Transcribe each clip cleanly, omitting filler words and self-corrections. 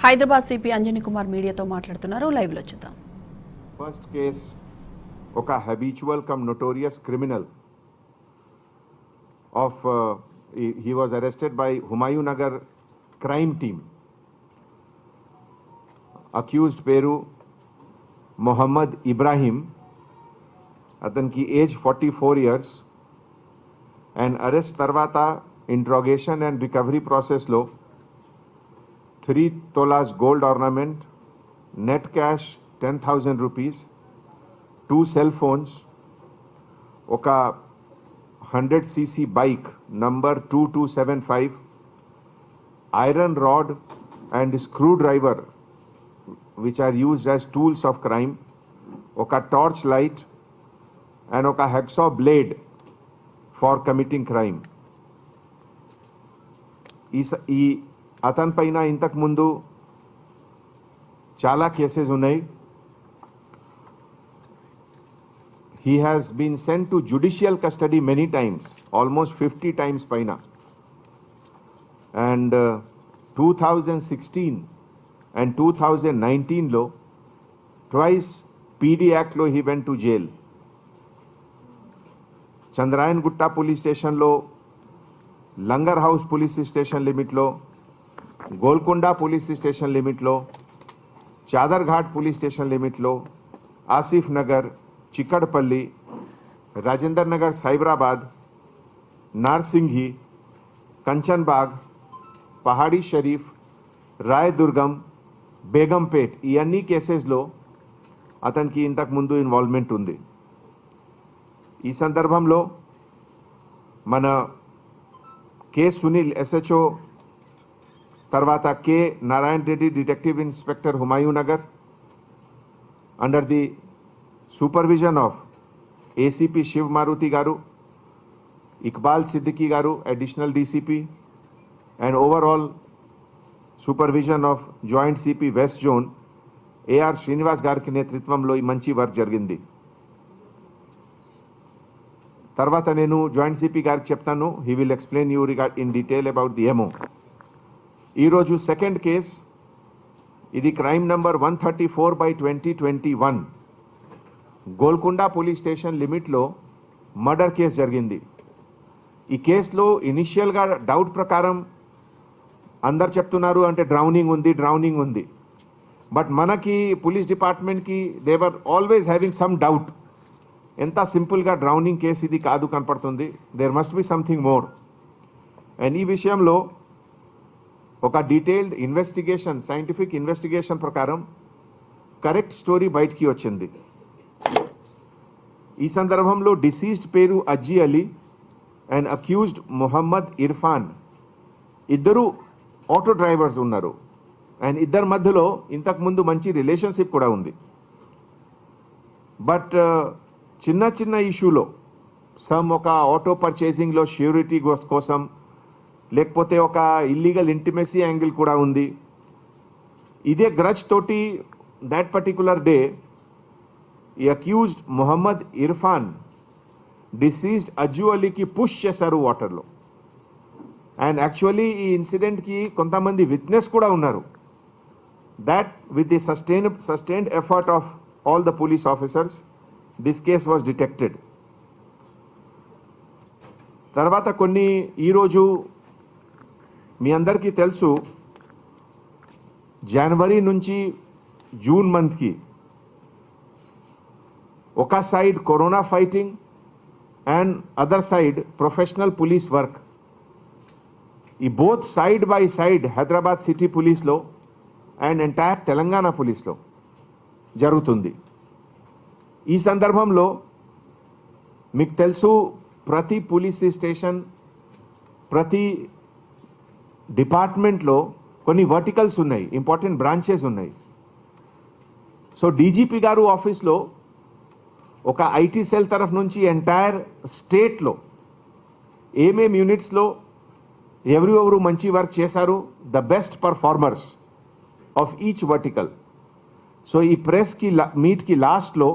Hyderabad CP Anjani Kumar మీడియాతో మాట్లాడుతున్నారు. Live లో చూద్దాం. ఫస్ట్ కేస్ ఒక habitual cum notorious criminal of he was arrested by Humayun Nagar crime team. Accused పేరు మొహమ్మద్ ఇబ్రాహిం, అతనికి ఏజ్ 44 years. అండ్ అరెస్ట్ తర్వాత ఇంట్రాగేషన్ అండ్ రికవరీ ప్రాసెస్లో 3 tolas gold ornament, net cash 10,000 rupees, 2 cell phones, ఒక 100cc bike number 2275, iron rod and screwdriver which are used as tools of crime, ఒక torch light and ఒక hacksaw blade for committing crime. ఈ అతని పైన ఇంతకు ముందు చాలా కేసెస్ ఉన్నాయి. He has been sent to judicial custody many times, almost 50 times paina. And 2016 and 2019 lo, twice PD Act lo he went to jail. Chandrayan Gutta police station lo, Langar House police station limit lo, Golconda police station limit lo, Chadarghat police station limit lo, Asif Nagar, Chikkadpally, Rajendra Nagar, Cyberabad, Narsingi, Kanchanbagh, पहाड़ी शरीफ, रायदुर्गम, बेगमपेट ఈ అన్ని కేసెస్లో అతనికి ఇంతకు ముందు involvement ఉంది. ఈ సందర్భంలో మన కె సునీల్ ఎస్హెచ్ఓ, తర్వాత K Narayana Reddy detective inspector Humayun Nagar under the supervision of ACP Shiv Maruti Garu, Iqbal Siddiqui Garu, additional DCP, and overall supervision of Joint CP West Zone AR Srinivas Garki నేతృత్వంలో ఈ మంచి వర్క్ జరిగింది. తర్వాత నేను జాయింట్ సిపి గారికి చెప్తాను. He will explain you in detail about the MO. ఈరోజు second case, ఇది crime number 134/2021 Golconda police station లిమిట్లో మర్డర్ కేసు జరిగింది. ఈ కేసులో ఇనిషియల్గా డౌట్ ప్రకారం అందరు చెప్తున్నారు అంటే డ్రౌనింగ్ ఉంది. బట్ మనకి పోలీస్ డిపార్ట్మెంట్కి they were always having some doubt. ఎంత సింపుల్గా డ్రౌనింగ్ కేసు ఇది కాదు కనపడుతుంది. There must be something more. And ఈ విషయంలో ఒక డీటెయిల్డ్ ఇన్వెస్టిగేషన్, సైంటిఫిక్ ఇన్వెస్టిగేషన్ ప్రకారం కరెక్ట్ స్టోరీ బయటికి వచ్చింది. ఈ సందర్భంలో డిసీజ్డ్ పేరు అజ్జీ అలీ అండ్ అక్యూజ్డ్ మొహమ్మద్ ఇర్ఫాన్ ఇద్దరు ఆటో డ్రైవర్స్ ఉన్నారు. అండ్ ఇద్దరి మధ్యలో ఇంతకుముందు మంచి రిలేషన్షిప్ కూడా ఉంది. బట్ చిన్న ఇష్యూలో ఒక ఆటో పర్చేసింగ్లో ష్యూరిటీ కోసం, లేకపోతే ఒక ఇల్లీగల్ ఇంటిమసీ యాంగిల్ కూడా ఉంది. ఇదే గ్రజ్ తోటి దాట్ పర్టికులర్ డే ఈ అక్యూజ్డ్ మొహమ్మద్ ఇర్ఫాన్ డిసీజ్డ్ అజ్జూ అలీకి పుష్ చేశారు వాటర్లో. అండ్ యాక్చువల్లీ ఈ ఇన్సిడెంట్కి కొంతమంది విట్నెస్ కూడా ఉన్నారు. That with the sustained effort of all the police officers this case was detected. తర్వాత ఈరోజు మీ అందరికీ తెలుసు, జనవరి నుంచి జూన్ మంత్కి ఒక side corona fighting and other side professional police work, ఈ both side by side Hyderabad city పోలీస్లో అండ్ ఎంటైర్ తెలంగాణ పోలీస్లో జరుగుతుంది. ఈ సందర్భంలో మీకు తెలుసు, ప్రతి పోలీస్ స్టేషన్, ప్రతి డిపార్ట్మెంట్లో కొన్ని వర్టికల్స్ ఉన్నాయి, ఇంపార్టెంట్ బ్రాంచెస్ ఉన్నాయి. సో డీజీపీ గారు ఆఫీస్లో ఒక ఐటీ సెల్ తరఫు నుంచి ఎంటైర్ స్టేట్లో ఏమేమి యూనిట్స్లో ఎవరు మంచి వర్క్ చేశారు, the best performers of each vertical. So ఈ ప్రెస్కి మీట్కి లాస్ట్లో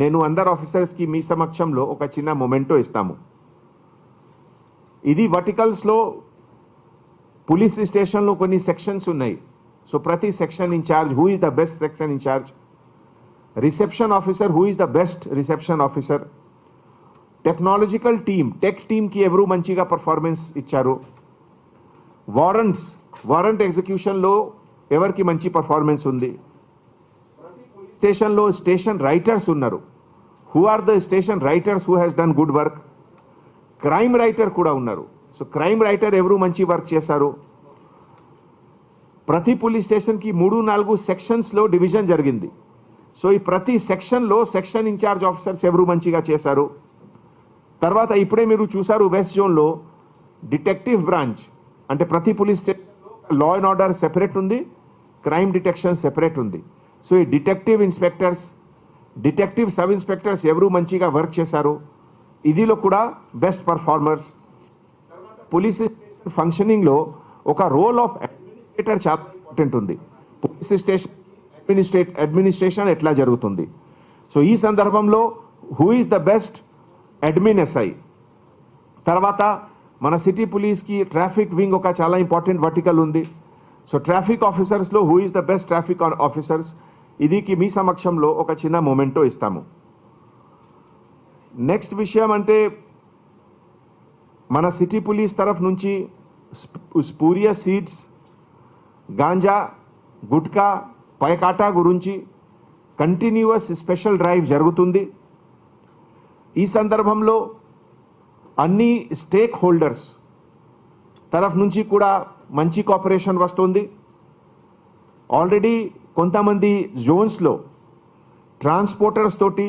నేను అందరు ఆఫీసర్స్కి మీ సమక్షంలో ఒక చిన్న మొమెంటో ఇస్తాము. ఇది వర్టికల్స్లో పోలీస్ స్టేషన్లో కొన్ని సెక్షన్స్ ఉన్నాయి. సో ప్రతి section incharge who is the best section incharge, reception officer who is the best reception officer, technological team tech టీమ్కి ఎవరు మంచిగా పర్ఫార్మెన్స్ ఇచ్చారు, వారెంట్ ఎగ్జిక్యూషన్లో ఎవరికి మంచి పర్ఫార్మెన్స్ ఉంది, స్టేషన్లో స్టేషన్ రైటర్స్ ఉన్నారు, who are the station writers who has done good work, crime writer కూడా ఉన్నారు. సో క్రైమ్ రైటర్ ఎవరు మంచి వర్క్ చేశారు. ప్రతి పోలీస్ స్టేషన్కి 3-4 సెక్షన్స్లో డివిజన్ జరిగింది. సో ఈ ప్రతి సెక్షన్లో సెక్షన్ ఇన్ఛార్జ్ ఆఫీసర్స్ ఎవరు మంచిగా చేశారు. తర్వాత ఇప్పుడే మీరు చూసారు వెస్ట్ జోన్లో డిటెక్టివ్ బ్రాంచ్, అంటే ప్రతి పోలీస్ స్టేషన్లో లా అండ్ ఆర్డర్ సెపరేట్ ఉంది, క్రైమ్ డిటెక్షన్ సెపరేట్ ఉంది. సో ఈ detective inspectors, detective sub inspectors ఎవరు మంచిగా వర్క్ చేశారు, ఇదిలో కూడా బెస్ట్ పర్ఫార్మర్స్. పోలీస్ స్టేషన్ ఫంక్షనింగ్లో ఒక రోల్ ఆఫ్ అడ్మినిస్ట్రేటర్ చాలా ఇంపార్టెంట్ ఉంది. పోలీస్ స్టేషన్ అడ్మినిస్ట్రేషన్ ఎట్లా జరుగుతుంది. సో ఈ సందర్భంలో who is the best admin SI. తర్వాత మన సిటీ పోలీస్కి ట్రాఫిక్ వింగ్ ఒక చాలా ఇంపార్టెంట్ వర్టికల్ ఉంది. సో ట్రాఫిక్ ఆఫీసర్స్లో who is the best traffic officers, ఇదికి మీ సమక్షంలో ఒక చిన్న మొమెంటో ఇస్తాము. నెక్స్ట్ విషయం అంటే మన సిటీ పోలీస్ తరఫు నుంచి స్పూరియస్ సీడ్స్, గాంజా, గుట్కా, పైకాటా గురించి కంటిన్యూస్ స్పెషల్ డ్రైవ్ జరుగుతుంది. ఈ సందర్భంలో అన్ని స్టేక్ హోల్డర్స్ తరఫు నుంచి కూడా మంచి కోఆపరేషన్ వస్తుంది. ఆల్రెడీ కొంతమంది జోన్స్లో ట్రాన్స్పోర్టర్స్ తోటి,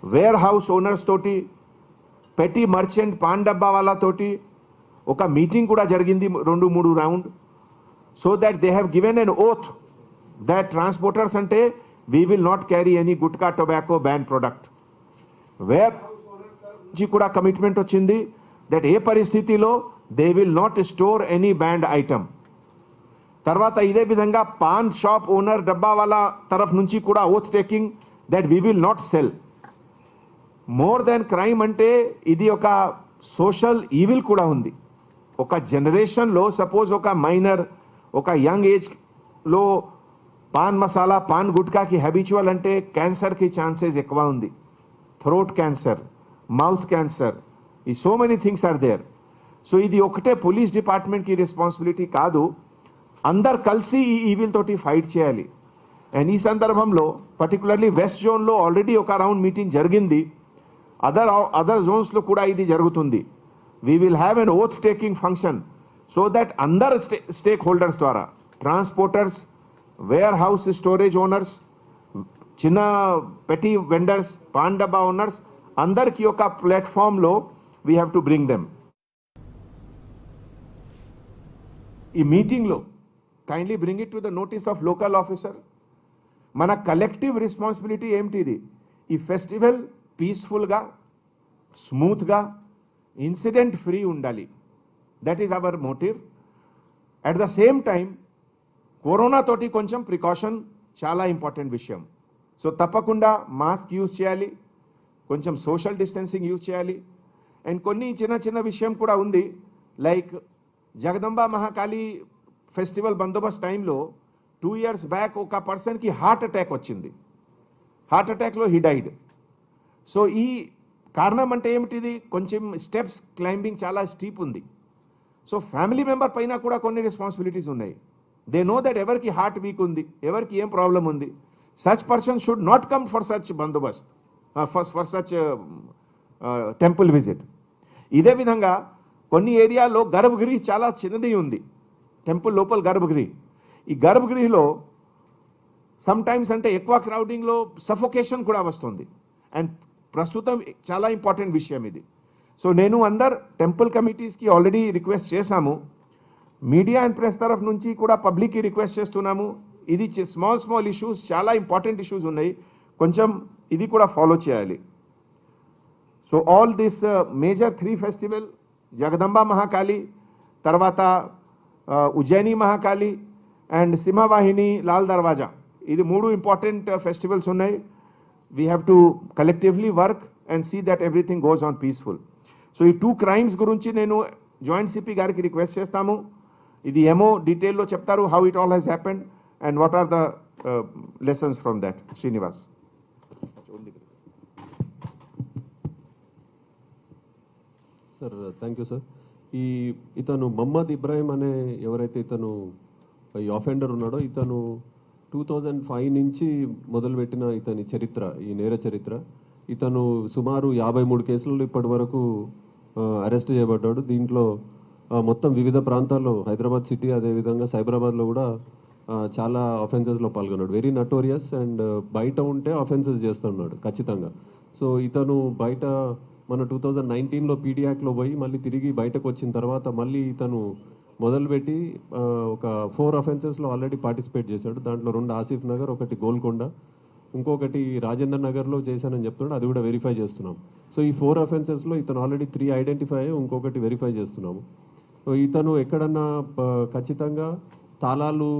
వేర్ హౌస్ ఓనర్స్ తోటి, పెటీ మర్చెంట్ పాన్ డబ్బా వాళ్ళతోటి ఒక మీటింగ్ కూడా జరిగింది 2-3 round. So that they have given an oath that transporters అంటే we will not carry any gutka, tobacco ban product. Warehouse owners నుంచి కూడా కమిట్మెంట్ వచ్చింది దట్ ఏ పరిస్థితిలో they will not store any banned item. తర్వాత ఇదే విధంగా పాన్ షాప్ ఓనర్, డబ్బా వాళ్ళ తరఫు నుంచి కూడా oath taking that we will not cell. More than crime అంటే ఇది ఒక సోషల్ ఈవిల్ కూడా ఉంది. ఒక జనరేషన్లో సపోజ్ ఒక మైనర్, ఒక యంగ్ ఏజ్లో పాన్ మసాలా, పాన్ గుట్కాకి హ్యాబిచువల్ అంటే క్యాన్సర్కి ఛాన్సెస్ ఎక్కువ ఉంది. థ్రోట్ క్యాన్సర్, మౌత్ క్యాన్సర్, ఈ so many things are there. So ఇది ఒకటే పోలీస్ డిపార్ట్మెంట్కి రెస్పాన్సిబిలిటీ కాదు, అందరు కలిసి ఈ ఈవిల్ తోటి ఫైట్ చేయాలి. అండ్ ఈ సందర్భంలో పర్టికులర్లీ వెస్ట్ జోన్లో ఆల్రెడీ ఒక రౌండ్ మీటింగ్ జరిగింది. అదర్ జోన్స్లో కూడా ఇది జరుగుతుంది. We will have an oath taking function so that అందరు స్టేక్ హోల్డర్స్ ద్వారా, transporters, warehouse storage owners, చిన్న పెటీ వెండర్స్, పాన్ డబ్బా ఓనర్స్, అందరికీ ఒక ప్లాట్ఫామ్లో we have to bring them. ఈ మీటింగ్లో kindly bring it to the notice of local officer. మన కలెక్టివ్ రెస్పాన్సిబిలిటీ ఏమిటిది? ఈ ఫెస్టివల్ పీస్ఫుల్గా, స్మూత్గా, ఇన్సిడెంట్ ఫ్రీ ఉండాలి. That is our motive. At the same time corona తోటి కొంచెం ప్రికాషన్ చాలా ఇంపార్టెంట్ విషయం. సో తప్పకుండా మాస్క్ యూజ్ చేయాలి, కొంచెం సోషల్ డిస్టెన్సింగ్ యూజ్ చేయాలి. అండ్ కొన్ని చిన్న విషయం కూడా ఉంది. లైక్ జగదంబ మహాకాళి ఫెస్టివల్ బందోబస్తు టైంలో 2 years బ్యాక్ ఒక పర్సన్కి హార్ట్ అటాక్ వచ్చింది. హార్ట్ అటాక్లో హీ డైడ్. సో ఈ కారణం అంటే ఏమిటిది? కొంచెం స్టెప్స్ క్లైంబింగ్ చాలా స్టీప్ ఉంది. సో ఫ్యామిలీ మెంబర్ పైన కూడా కొన్ని రెస్పాన్సిబిలిటీస్ ఉన్నాయి. దే నో దట్ ఎవరికి హార్ట్ వీక్ ఉంది, ఎవరికి ఏం ప్రాబ్లం ఉంది. Such person should not come for such బందోబస్త్, ఫర్ సచ్ టెంపుల్ విజిట్. ఇదే విధంగా కొన్ని ఏరియాలో గర్భగృహి చాలా చిన్నది ఉంది, టెంపుల్ లోపల గర్భగృహి. ఈ గర్భగృహిలో సమ్ టైమ్స్ అంటే ఎక్కువ క్రౌడింగ్లో సఫోకేషన్ కూడా వస్తుంది. అండ్ ప్రస్తుతం చాలా ఇంపార్టెంట్ విషయం ఇది. సో నేను అందరు టెంపుల్ కమిటీస్కి ఆల్రెడీ రిక్వెస్ట్ చేశాము. మీడియా అండ్ ప్రెస్ తరఫు నుంచి కూడా పబ్లిక్కి రిక్వెస్ట్ చేస్తున్నాము. ఇది స్మాల్ ఇష్యూస్, చాలా ఇంపార్టెంట్ ఇష్యూస్ ఉన్నాయి, కొంచెం ఇది కూడా ఫాలో చేయాలి. So all this major 3 festival, Jagadamba Mahakali, తర్వాత ఉజ్జయిని మహాకాళి అండ్ సింహవాహిని, లాల్ దర్వాజా, ఇది 3 ఇంపార్టెంట్ ఫెస్టివల్స్ ఉన్నాయి. We have to collectively work and see that everything goes on peaceful. So ఈ 2 crimes గురించి నేను జాయింట్ సిపి గారికి రిక్వెస్ట్ చేస్తాము. ఇది ఏమో డీటెయిల్లో చెప్తారు how it all has happened and what are the lessons from that. Srinivas. Sir thank you sir. ఇతను మహమ్మద్ ఇబ్రాహిం అనే ఎవరైతే ఇతను ఈ ఆఫెండర్ ఉన్నాడో, ఇతను 2005 నుంచి మొదలుపెట్టిన ఇతని చరిత్ర, ఈ నేర చరిత్ర. ఇతను సుమారు 53 కేసులలో ఇప్పటి వరకు అరెస్ట్ చేయబడ్డాడు. దీంట్లో మొత్తం వివిధ ప్రాంతాల్లో, హైదరాబాద్ సిటీ, అదేవిధంగా సైబరాబాద్లో కూడా చాలా ఆఫెన్సెస్లో పాల్గొన్నాడు. వెరీ నటోరియస్ అండ్ బయట ఉంటే ఆఫెన్సెస్ చేస్తున్నాడు ఖచ్చితంగా. సో ఇతను బయట మన 2019లో పీడీ యాక్ట్లో పోయి మళ్ళీ తిరిగి బయటకు వచ్చిన తర్వాత మళ్ళీ ఇతను మొదలుపెట్టి ఒక 4 అఫెన్సెస్లో ఆల్రెడీ పార్టిసిపేట్ చేశాడు. దాంట్లో 2 ఆసిఫ్ నగర్, ఒకటి గోల్కొండ, ఇంకొకటి రాజేంద్ర నగర్లో చేశానని చెప్తున్నాడు. అది కూడా వెరిఫై చేస్తున్నాం. సో ఈ 4 అఫెన్సెస్లో ఇతను ఆల్రెడీ 3 ఐడెంటిఫై అయ్యి ఇంకొకటి వెరిఫై చేస్తున్నాము. సో ఇతను ఎక్కడన్నా ఖచ్చితంగా తాళాలు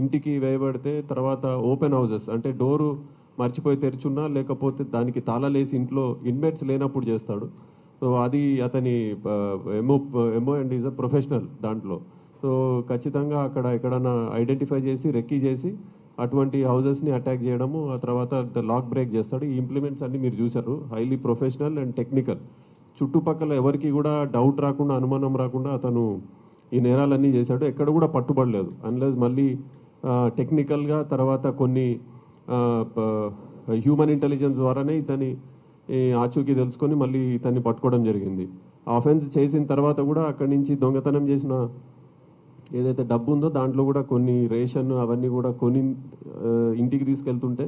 ఇంటికి వేయబడితే, తర్వాత ఓపెన్ హౌసెస్ అంటే డోరు మర్చిపోయి తెరుచున్నా, లేకపోతే దానికి తాళాలు వేసి ఇంట్లో ఇన్మేట్స్ లేనప్పుడు చేస్తాడు. సో అది అతని MO and is a professional దాంట్లో. సో ఖచ్చితంగా అక్కడ ఎక్కడన్నా ఐడెంటిఫై చేసి రెక్కీ చేసి అటువంటి హౌజెస్ని అటాక్ చేయడము, ఆ తర్వాత లాక్ బ్రేక్ చేస్తాడు. ఈ ఇంప్లిమెంట్స్ అన్ని మీరు చూశారు, హైలీ ప్రొఫెషనల్ అండ్ టెక్నికల్. చుట్టుపక్కల ఎవరికి కూడా డౌట్ రాకుండా, అనుమానం రాకుండా అతను ఈ నేరాలన్నీ చేశాడు. ఎక్కడ కూడా పట్టుబడలేదు అన్లెస్ మళ్ళీ టెక్నికల్గా తర్వాత కొన్ని హ్యూమన్ ఇంటెలిజెన్స్ ద్వారానే ఇతని ఆచూకీ తెలుసుకొని మళ్ళీ ఇతన్ని పట్టుకోవడం జరిగింది. ఆఫెన్స్ చేసిన తర్వాత కూడా అక్కడి నుంచి దొంగతనం చేసిన ఏదైతే డబ్బు ఉందో దాంట్లో కూడా కొన్ని రేషన్ అవన్నీ కూడా కొని ఇంటికి తీసుకెళ్తుంటే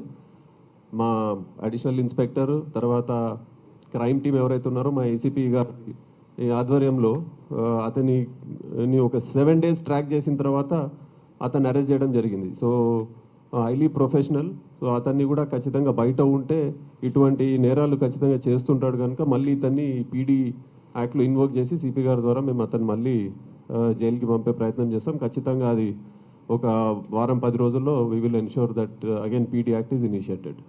మా అడిషనల్ ఇన్స్పెక్టర్, తర్వాత క్రైమ్ టీం ఎవరైతే ఉన్నారో మా ఏసీపీ గారి ఆధ్వర్యంలో అతని ఒక 7 days ట్రాక్ చేసిన తర్వాత అతన్ని అరెస్ట్ చేయడం జరిగింది. So highly professional. సో అతన్ని కూడా ఖచ్చితంగా బయట ఉంటే ఇటువంటి నేరాలు ఖచ్చితంగా చేస్తుంటాడు కనుక మళ్ళీ ఇతన్ని పీడీ యాక్ట్లో ఇన్వోక్ చేసి సిపి గారి ద్వారా మేము అతన్ని మళ్ళీ జైలుకి పంపే ప్రయత్నం చేస్తాం. ఖచ్చితంగా అది ఒక వారం 10 రోజుల్లో we will ensure that again PD act is initiated.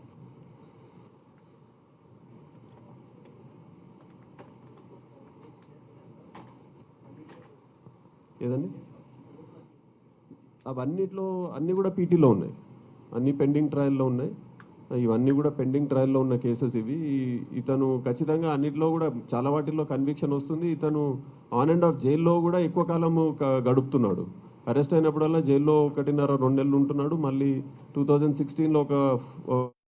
ఏదండి అవన్నిట్లో అన్నీ కూడా పీటీలో ఉన్నాయి, అన్నీ పెండింగ్ ట్రయల్లో ఉన్నాయి. ఇవన్నీ కూడా పెండింగ్ ట్రయల్లో ఉన్న కేసెస్ ఇవి. ఇతను ఖచ్చితంగా అన్నిట్లో కూడా చాలా వాటిల్లో కన్విక్షన్ వస్తుంది. ఇతను ఆన్ అండ్ ఆఫ్ జైల్లో కూడా ఎక్కువ కాలము గడుపుతున్నాడు. అరెస్ట్ అయినప్పుడల్లా జైల్లో 1.5-2 నెలలు ఉంటున్నాడు. మళ్ళీ 2016లో ఒక